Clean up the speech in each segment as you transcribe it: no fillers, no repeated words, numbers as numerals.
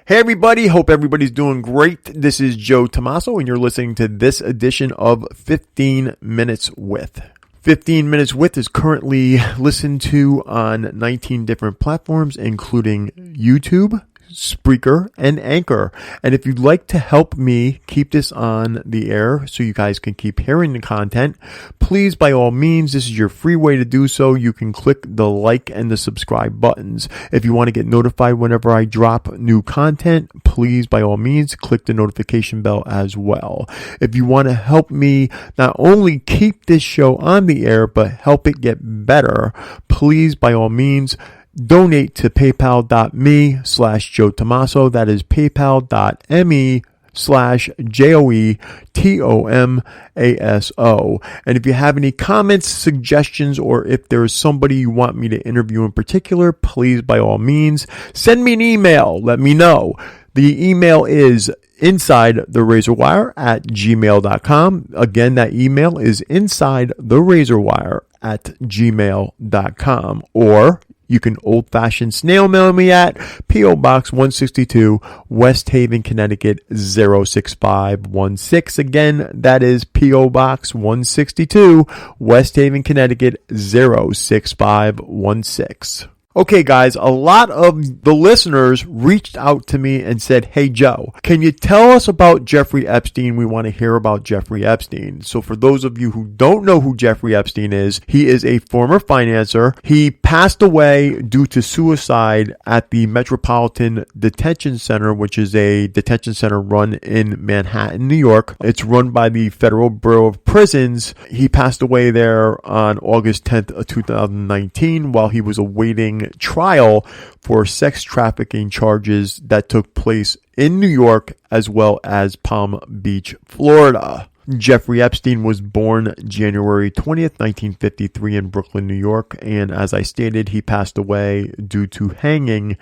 Hey everybody, hope everybody's doing great. This is Joe Tommaso and you're listening to this edition of 15 Minutes With. 15 Minutes With is currently listened to on 19 different platforms, including YouTube, Spreaker, and Anchor. And if you'd like to help me keep this on the air so you guys can keep hearing the content, please, by all means, this is your free way to do so. You can click the like and the subscribe buttons. If you want to get notified whenever I drop new content, please, by all means, click the notification bell as well. If you want to help me not only keep this show on the air, but help it get better, please, by all means, donate to paypal.me/Joe Tommaso. That is paypal.me/JoeTomaso. And if you have any comments, suggestions, or if there is somebody you want me to interview in particular, please, by all means, send me an email. Let me know. The email is insidetherazorwire@gmail.com. Again, that email is insidetherazorwire@gmail.com. Or you can old-fashioned snail mail me at P.O. Box 162, West Haven, Connecticut 06516. Again, that is P.O. Box 162, West Haven, Connecticut 06516. Okay, guys, a lot of the listeners reached out to me and said, hey, Joe, can you tell us about Jeffrey Epstein? We want to hear about Jeffrey Epstein. So for those of you who don't know who Jeffrey Epstein is, he is a former financier. He passed away due to suicide at the Metropolitan Detention Center, which is a detention center run in Manhattan, New York. It's run by the Federal Bureau of Prisons. He passed away there on August 10th of 2019 while he was awaiting trial for sex trafficking charges that took place in New York as well as Palm Beach, Florida. Jeffrey Epstein was born January 20th, 1953 in Brooklyn, New York, and as I stated, he passed away due to hanging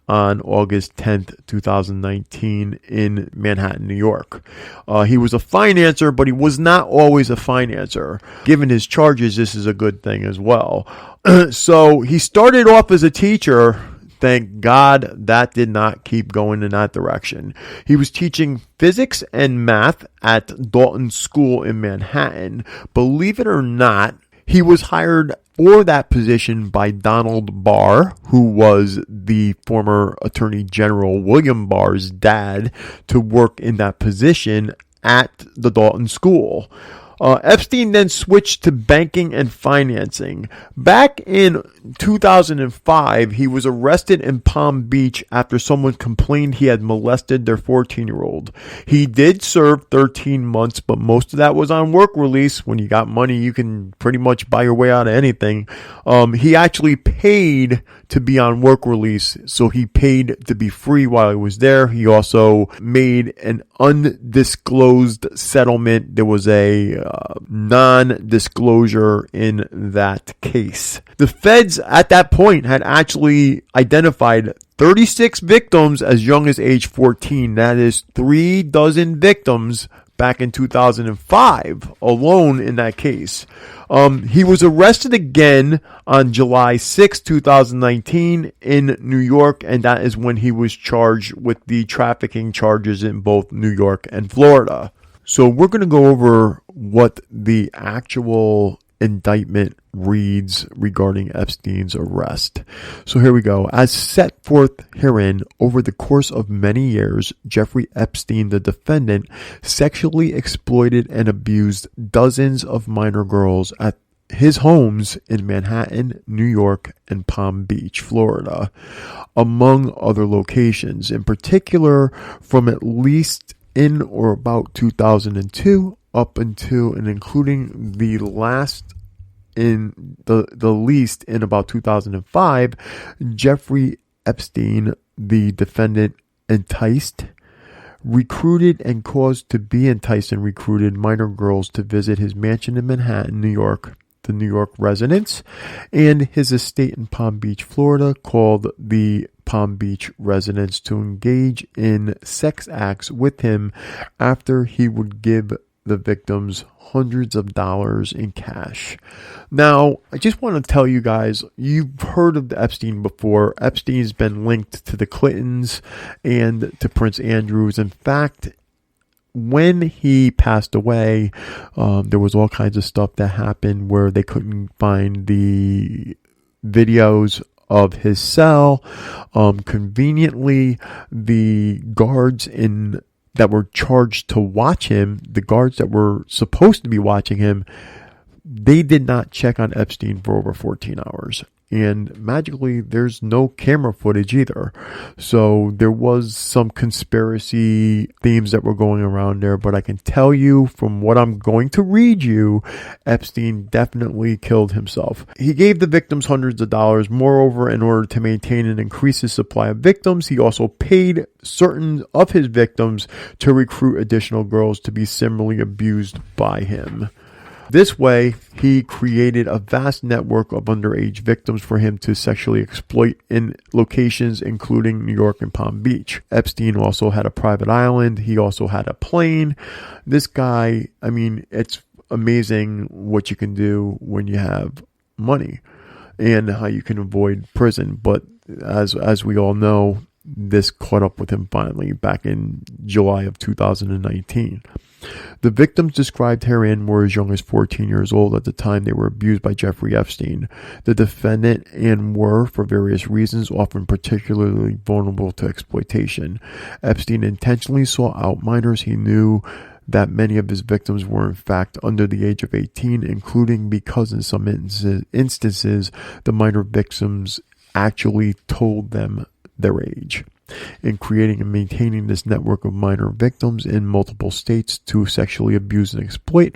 on August 10th, 2019 in Manhattan, New York. He was a financier, but he was not always a financier. Given his charges, this is a good thing as well. So he started off as a teacher. Thank God that did not keep going in that direction. He was teaching physics and math at Dalton School in Manhattan. Believe it or not, he was hired for that position by Donald Barr, who was the former Attorney General William Barr's dad, to work in that position at the Dalton School. Epstein then switched to banking and financing. Back in 2005, he was arrested in Palm Beach after someone complained he had molested their 14-year-old. He did serve 13 months, but most of that was on work release. When you got money, you can pretty much buy your way out of anything. He actually paid to be on work release, so he paid to be free while he was there. He also made an undisclosed settlement. There was a non-disclosure in that case. The feds at that point had actually identified 36 victims as young as age 14. That is 36 victims back in 2005 alone in that case. He was arrested again on July 6, 2019 in New York, and that is when he was charged with the trafficking charges in both New York and Florida. So we're going to go over what the actual indictment reads regarding Epstein's arrest. So here we go. As set forth herein, over the course of many years, Jeffrey Epstein, the defendant, sexually exploited and abused dozens of minor girls at his homes in Manhattan, New York, and Palm Beach, Florida, among other locations. In particular, from at least in or about 2002 up until and including the last in the least in about 2005, Jeffrey Epstein, the defendant, enticed, recruited, and caused to be enticed and recruited minor girls to visit his mansion in Manhattan, New York, the New York residence, and his estate in Palm Beach, Florida, called the Palm Beach residence, to engage in sex acts with him after he would give the victims hundreds of dollars in cash. Now, I just want to tell you guys, you've heard of Epstein before. Epstein's been linked to the Clintons and to Prince Andrews. In fact, when he passed away, there was all kinds of stuff that happened where they couldn't find the videos of his cell. Conveniently, the guards that were charged to watch him, the guards that were supposed to be watching him, they did not check on Epstein for over 14 hours. And magically, there's no camera footage either. So there was some conspiracy themes that were going around there. But I can tell you from what I'm going to read you, Epstein definitely killed himself. He gave the victims hundreds of dollars. Moreover, in order to maintain and increase his supply of victims, he also paid certain of his victims to recruit additional girls to be similarly abused by him. This way, he created a vast network of underage victims for him to sexually exploit in locations including New York and Palm Beach. Epstein also had a private island. He also had a plane. This guy, I mean, it's amazing what you can do when you have money and how you can avoid prison. But as we all know, this caught up with him finally back in July of 2019. The victims described herein were as young as 14 years old at the time they were abused by Jeffrey Epstein, the defendant, and were, for various reasons, often particularly vulnerable to exploitation. Epstein intentionally sought out minors. He knew that many of his victims were in fact under the age of 18, including because in some instances the minor victims actually told them their age. In creating and maintaining this network of minor victims in multiple states to sexually abuse and exploit,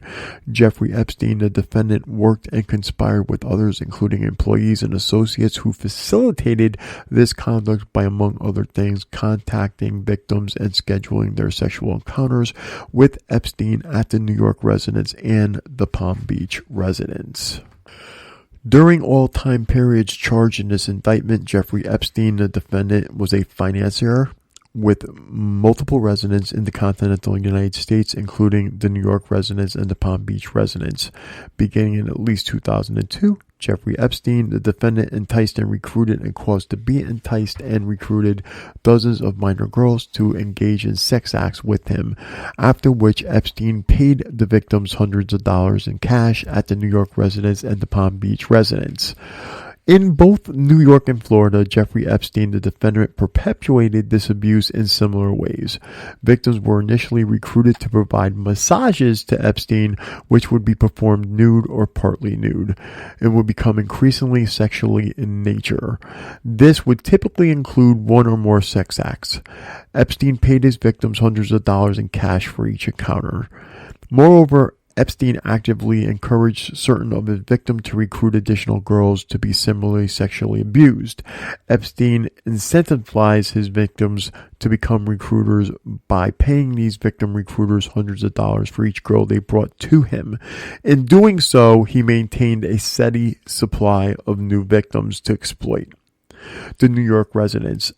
Jeffrey Epstein, the defendant, worked and conspired with others, including employees and associates, who facilitated this conduct by, among other things, contacting victims and scheduling their sexual encounters with Epstein at the New York residence and the Palm Beach residence. During all time periods charged in this indictment, Jeffrey Epstein, the defendant, was a financier with multiple residents in the continental United States, including the New York residence and the Palm Beach residence. Beginning in at least 2002, Jeffrey Epstein, the defendant, enticed and recruited and caused to be enticed and recruited dozens of minor girls to engage in sex acts with him, after which Epstein paid the victims hundreds of dollars in cash at the New York residence and the Palm Beach residence. In both New York and Florida, Jeffrey Epstein, the defendant, perpetuated this abuse in similar ways. Victims were initially recruited to provide massages to Epstein, which would be performed nude or partly nude, and would become increasingly sexually in nature. This would typically include one or more sex acts. Epstein paid his victims hundreds of dollars in cash for each encounter. Moreover, Epstein actively encouraged certain of his victims to recruit additional girls to be similarly sexually abused. Epstein incentivized his victims to become recruiters by paying these victim recruiters hundreds of dollars for each girl they brought to him. In doing so, he maintained a steady supply of new victims to exploit. The New York residence.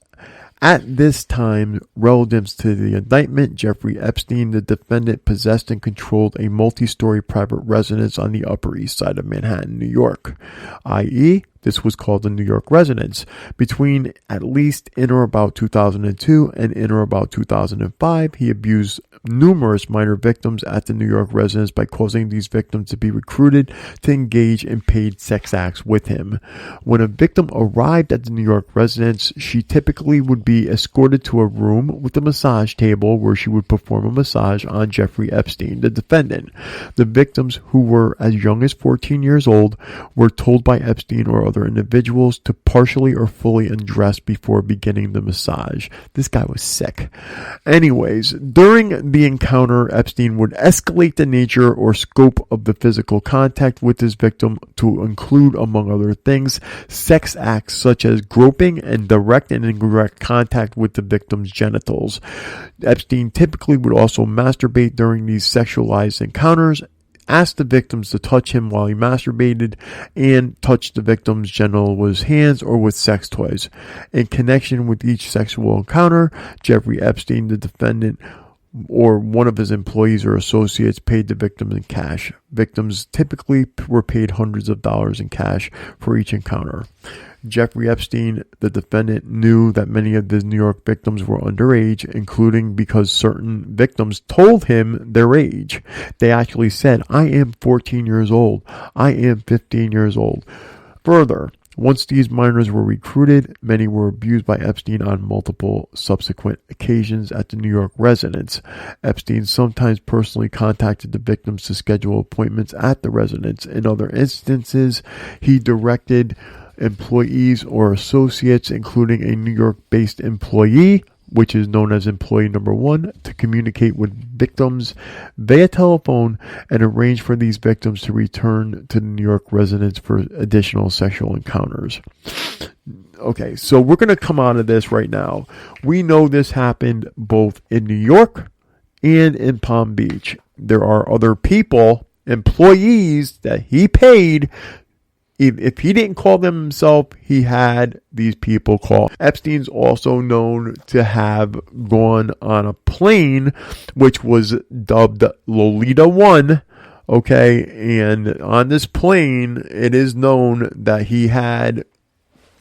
At this time, relevant to the indictment, Jeffrey Epstein, the defendant, possessed and controlled a multi-story private residence on the Upper East Side of Manhattan, New York, i.e., this was called the New York residence. Between at least in or about 2002 and in or about 2005, he abused numerous minor victims at the New York residence by causing these victims to be recruited to engage in paid sex acts with him. When a victim arrived at the New York residence, she typically would be escorted to a room with a massage table where she would perform a massage on Jeffrey Epstein, the defendant. The victims, who were as young as 14 years old, were told by Epstein or other individuals to partially or fully undress before beginning the massage. This guy was sick. Anyways, during the encounter, Epstein would escalate the nature or scope of the physical contact with his victim to include, among other things, sex acts such as groping and direct and indirect contact with the victim's genitals. Epstein typically would also masturbate during these sexualized encounters, asked the victims to touch him while he masturbated, and touched the victim's genital with his hands or with sex toys. In connection with each sexual encounter, Jeffrey Epstein, the defendant, or one of his employees or associates paid the victims in cash. Victims typically were paid hundreds of dollars in cash for each encounter. Jeffrey Epstein, the defendant, knew that many of the New York victims were underage, including because certain victims told him their age. They actually said, "I am 14 years old. I am 15 years old." Further, once these minors were recruited, many were abused by Epstein on multiple subsequent occasions at the New York residence. Epstein sometimes personally contacted the victims to schedule appointments at the residence. In other instances, he directed employees or associates, including a New York-based employee, which is known as employee number 1, to communicate with victims via telephone and arrange for these victims to return to the New York residence for additional sexual encounters. Okay, so we're going to come out of this right now. We know this happened both in New York and in Palm Beach. There are other people, employees that he paid. If he didn't call them himself, he had these people call. Epstein's also known to have gone on a plane, which was dubbed Lolita 1. Okay, and on this plane, it is known that he had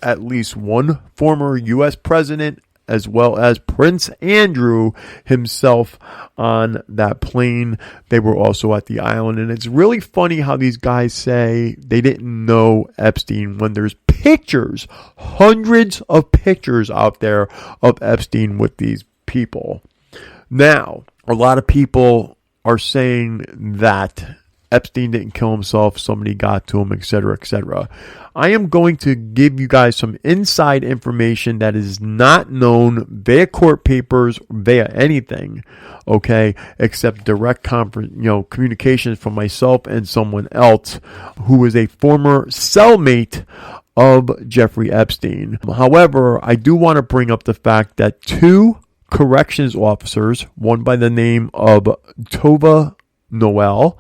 at least one former U.S. president, as well as Prince Andrew himself on that plane. They were also at the island. And it's really funny how these guys say they didn't know Epstein when there's pictures, hundreds of pictures out there of Epstein with these people. Now, a lot of people are saying that Epstein didn't kill himself, somebody got to him, etc., etc. I am going to give you guys some inside information that is not known via court papers, via anything, okay, except direct communications from myself and someone else who is a former cellmate of Jeffrey Epstein. However, I do want to bring up the fact that 2 corrections officers, one by the name of Tova Noel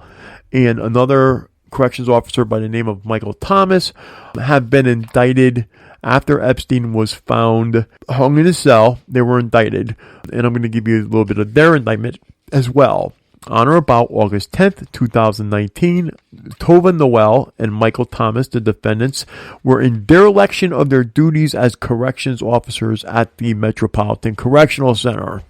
and another corrections officer by the name of Michael Thomas, have been indicted after Epstein was found hung in a cell. They were indicted, and I'm going to give you a little bit of their indictment as well. On or about August 10th, 2019, Tova Noel and Michael Thomas, the defendants, were in dereliction of their duties as corrections officers at the Metropolitan Correctional Center,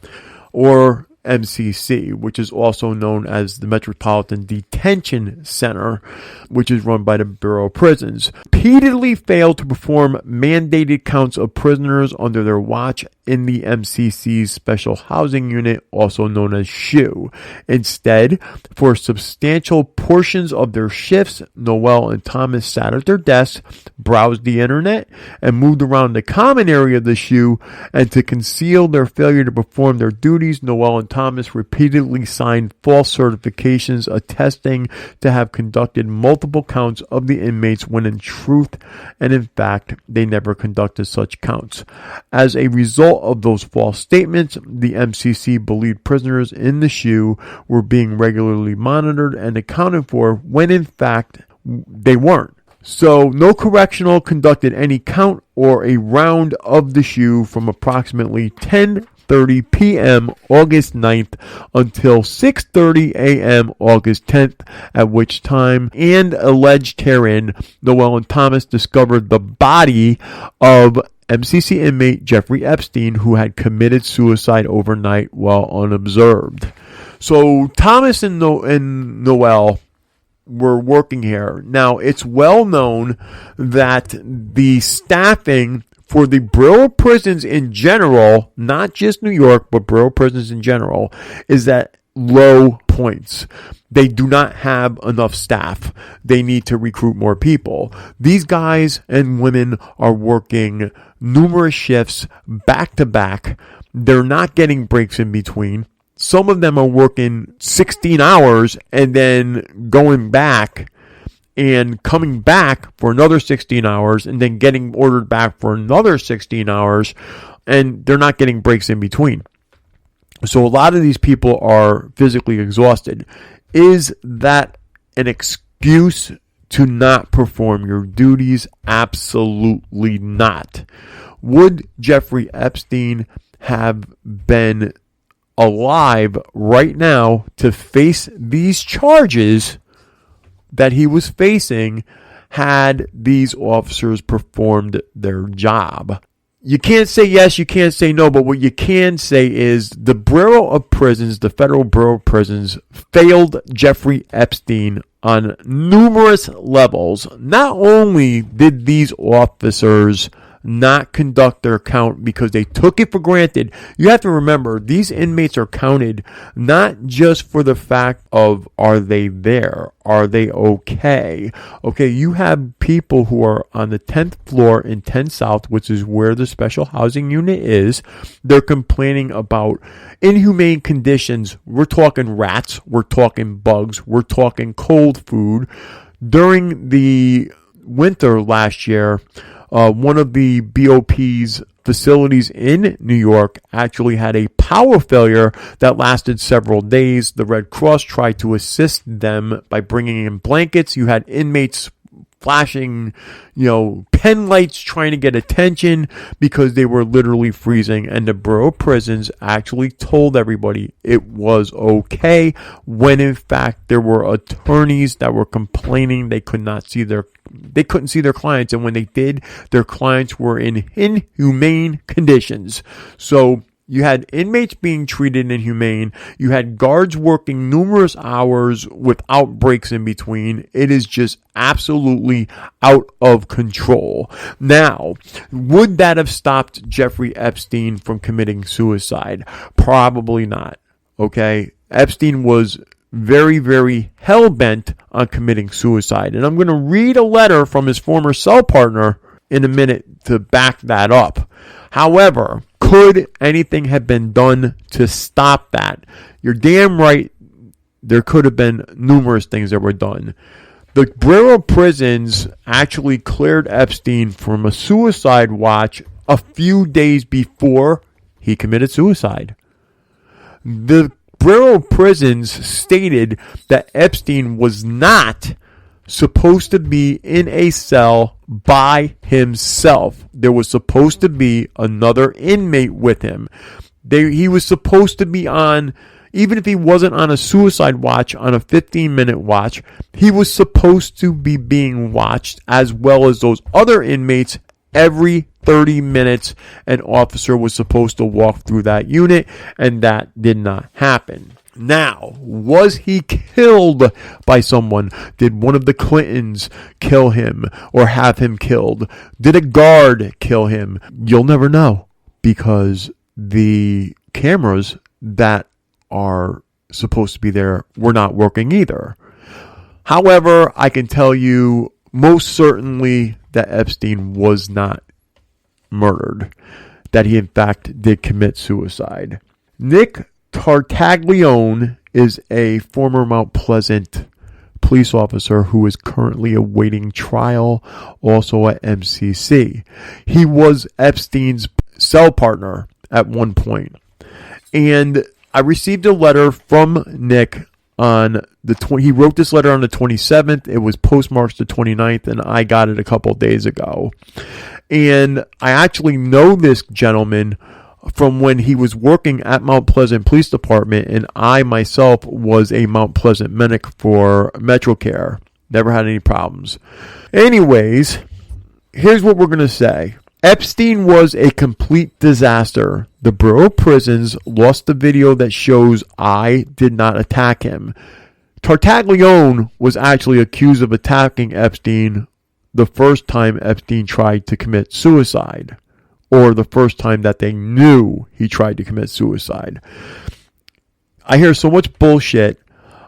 or MCC, which is also known as the Metropolitan Detention Center, which is run by the Bureau of Prisons, repeatedly failed to perform mandated counts of prisoners under their watch in the MCC's Special Housing Unit, also known as SHU. Instead, for substantial portions of their shifts, Noel and Thomas sat at their desks, browsed the internet, and moved around the common area of the SHU. And to conceal their failure to perform their duties, Noel and Thomas repeatedly signed false certifications attesting to have conducted multiple counts of the inmates when in truth and in fact they never conducted such counts. As a result of those false statements, the MCC believed prisoners in the SHU were being regularly monitored and accounted for when in fact they weren't. So no correctional conducted any count or a round of the SHU from approximately 10:30 p.m. August 9th until 6:30 a.m. August 10th, at which time and alleged herein, Noel and Thomas discovered the body of MCC inmate Jeffrey Epstein, who had committed suicide overnight while unobserved. So Thomas and Noel were working here. Now, it's well known that the staffing for the Bureau of Prisons in general, not just New York, but Bureau of Prisons in general, is at low points. They do not have enough staff. They need to recruit more people. These guys and women are working numerous shifts back to back. They're not getting breaks in between. Some of them are working 16 hours and then going back and coming back for another 16 hours and then getting ordered back for another 16 hours, and they're not getting breaks in between. So a lot of these people are physically exhausted. Is that an excuse to not perform your duties? Absolutely not. Would Jeffrey Epstein have been alive right now to face these charges that he was facing had these officers performed their job. You can't say yes, you can't say no, but what you can say is the Bureau of Prisons, the Federal Bureau of Prisons, failed Jeffrey Epstein on numerous levels. Not only did these officers not conduct their count because they took it for granted. You have to remember, these inmates are counted not just for the fact of, are they there? Are they okay? Okay, you have people who are on the 10th floor in 10 South, which is where the special housing unit is. They're complaining about inhumane conditions. We're talking rats. We're talking bugs. We're talking cold food. During the winter last year, one of the BOP's facilities in New York actually had a power failure that lasted several days. The Red Cross tried to assist them by bringing in blankets. You had inmates flashing, pen lights trying to get attention because they were literally freezing. And the Bureau of Prisons actually told everybody it was okay, when in fact there were attorneys that were complaining they couldn't see their clients, and when they did, their clients were in inhumane conditions. So you had inmates being treated inhumane. You had guards working numerous hours without breaks in between. It is just absolutely out of control. Now, would that have stopped Jeffrey Epstein from committing suicide? Probably not. Okay? Epstein was very, very hell-bent on committing suicide. And I'm going to read a letter from his former cell partner in a minute to back that up. However, could anything have been done to stop that? You're damn right. There could have been numerous things that were done. The Bureau of Prisons actually cleared Epstein from a suicide watch a few days before he committed suicide. The Bureau of Prisons stated that Epstein was not supposed to be in a cell by himself. There was supposed to be another inmate with him. He was supposed to be on, even if he wasn't on a suicide watch, on a 15-minute watch, he was supposed to be being watched, as well as those other inmates. Every 30 minutes, an officer was supposed to walk through that unit, and that did not happen. Now, was he killed by someone? Did one of the Clintons kill him or have him killed? Did a guard kill him? You'll never know, because the cameras that are supposed to be there were not working either. However, I can tell you most certainly that Epstein was not murdered, that he in fact did commit suicide. Nick Tartaglione is a former Mount Pleasant police officer who is currently awaiting trial, also at MCC. He was Epstein's cell partner at one point. And I received a letter from Nick on he wrote this letter on the 27th. It was postmarked the 29th, and I got it a couple days ago. And I actually know this gentleman from when he was working at Mount Pleasant Police Department, and I myself was a Mount Pleasant medic for MetroCare. Never had any problems. Anyways, here's what we're going to say. Epstein was a complete disaster. The Bureau of Prisons lost the video that shows I did not attack him. Tartaglione was actually accused of attacking Epstein the first time Epstein tried to commit suicide, or the first time that they knew he tried to commit suicide. I hear so much bullshit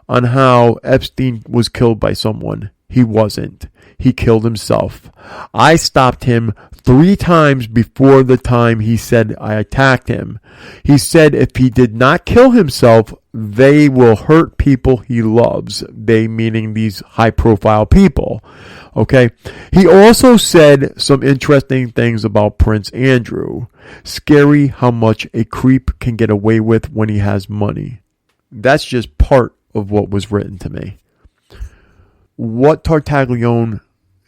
on how Epstein was killed by someone. He wasn't. He killed himself. I stopped him 3 times before the time he said I attacked him. He said if he did not kill himself, they will hurt people he loves. They meaning these high-profile people. Okay? He also said some interesting things about Prince Andrew. Scary how much a creep can get away with when he has money. That's just part of what was written to me. What Tartaglione,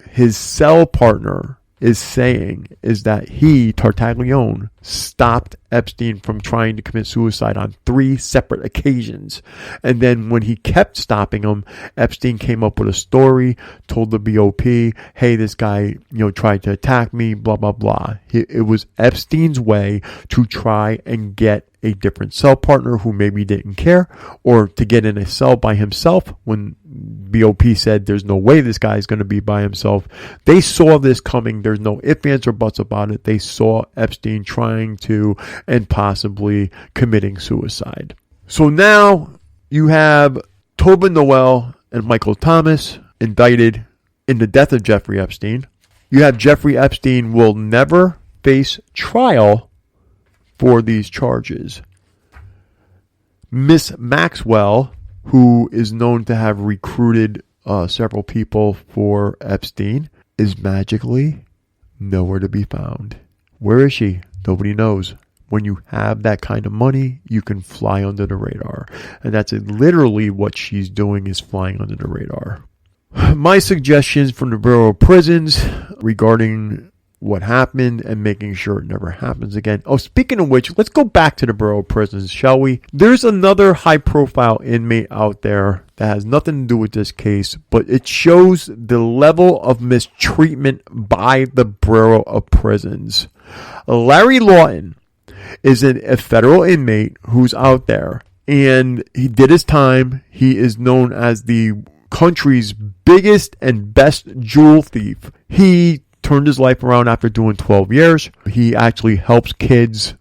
his cell partner, is saying is that he, Tartaglione, stopped Epstein from trying to commit suicide on 3 separate occasions. And then when he kept stopping him, Epstein came up with a story, told the BOP, hey, this guy, tried to attack me, blah, blah, blah. It was Epstein's way to try and get a different cell partner who maybe didn't care, or to get in a cell by himself when BOP said there's no way this guy is going to be by himself. They saw this coming. There's no ifs, ands, or buts about it. They saw Epstein trying to and possibly committing suicide. So now you have Tobin Noel and Michael Thomas indicted in the death of Jeffrey Epstein. You have Jeffrey Epstein will never face trial for these charges. Miss Maxwell, who is known to have recruited several people for Epstein, is magically nowhere to be found. Where is she? Nobody knows. When you have that kind of money, you can fly under the radar. And that's literally what she's doing, is flying under the radar. My suggestions from the Bureau of Prisons regarding what happened and making sure it never happens again. Oh, speaking of which, let's go back to the Bureau of Prisons, shall we? There's another high-profile inmate out there that has nothing to do with this case, but it shows the level of mistreatment by the Bureau of Prisons. Larry Lawton is a federal inmate who's out there, and he did his time. He is known as the country's biggest and best jewel thief. He turned his life around after doing 12 years. He actually helps kids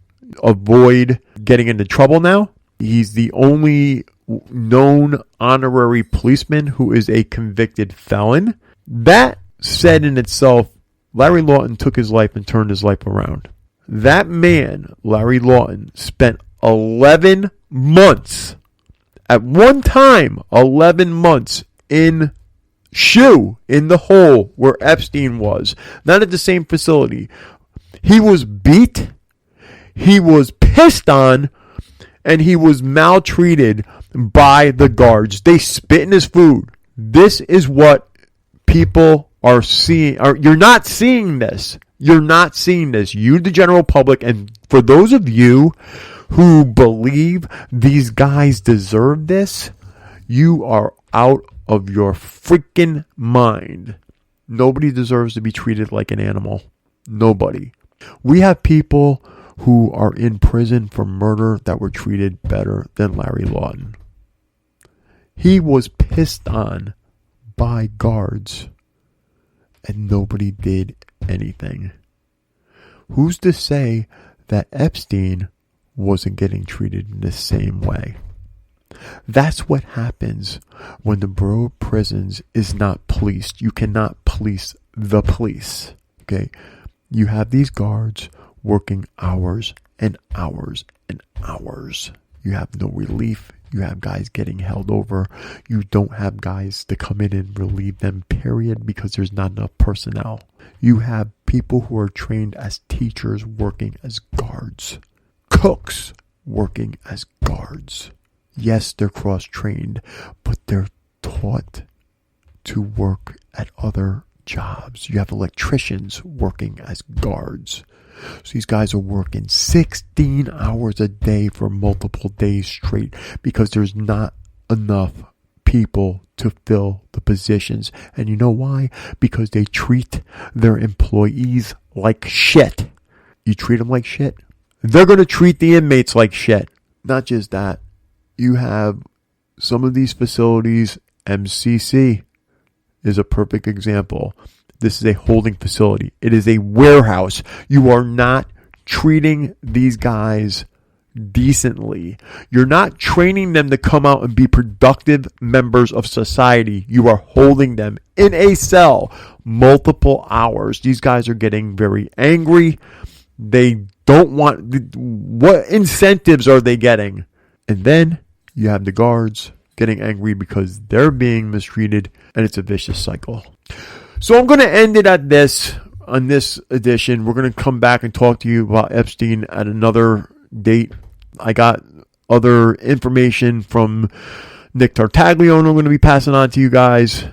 avoid getting into trouble now. He's the only known honorary policeman who is a convicted felon. That said in itself, Larry Lawton took his life and turned his life around. That man, Larry Lawton, spent 11 months, at one time, 11 months in the hole where Epstein was. Not at the same facility. He was beat, he was pissed on, and he was maltreated by the guards. They spit in his food. This is what people are seeing. You're not seeing this. You're not seeing this. You, the general public, and for those of you who believe these guys deserve this, you are out of your freaking mind. Nobody deserves to be treated like an animal. Nobody. We have people who are in prison for murder that were treated better than Larry Lawton. He was pissed on by guards and nobody did anything. Who's to say that Epstein wasn't getting treated in the same way? That's what happens when the Bureau of Prisons is not policed. You cannot police the police. Okay? You have these guards working hours and hours and hours. You have no relief. You have guys getting held over. You don't have guys to come in and relieve them, period, because there's not enough personnel. You have people who are trained as teachers working as guards. Cooks working as guards. Yes, they're cross-trained, but they're taught to work at other jobs. You have electricians working as guards. So these guys are working 16 hours a day for multiple days straight because there's not enough people to fill the positions. And you know why? Because they treat their employees like shit. You treat them like shit, they're going to treat the inmates like shit. Not just that. You have some of these facilities, MCC is a perfect example. This is a holding facility. It is a warehouse. You are not treating these guys decently. You're not training them to come out and be productive members of society. You are holding them in a cell multiple hours. These guys are getting very angry. They don't want... What incentives are they getting? And then you have the guards getting angry because they're being mistreated, and it's a vicious cycle. So I'm going to end it at this, on this edition. We're going to come back and talk to you about Epstein at another date. I got other information from Nick Tartaglione I'm going to be passing on to you guys.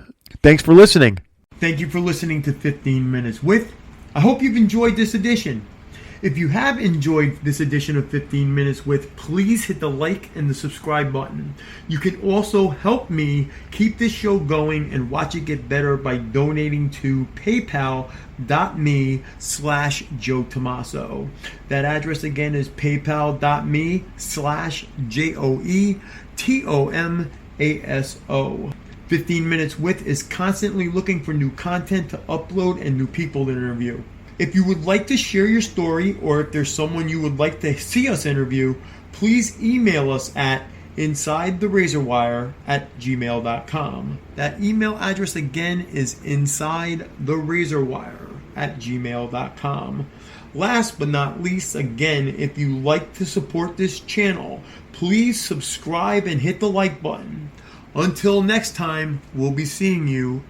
Thanks for listening. Thank you for listening to 15 Minutes With. I hope you've enjoyed this edition. If you have enjoyed this edition of 15 Minutes With, please hit the like and the subscribe button. You can also help me keep this show going and watch it get better by donating to paypal.me/Joe Tomaso. That address again is paypal.me/JoeTomaso. 15 Minutes With is constantly looking for new content to upload and new people to interview. If you would like to share your story, or if there's someone you would like to see us interview, please email us at insidetherazorwire@gmail.com. That email address again is insidetherazorwire@gmail.com. Last but not least, again, if you like to support this channel, please subscribe and hit the like button. Until next time, we'll be seeing you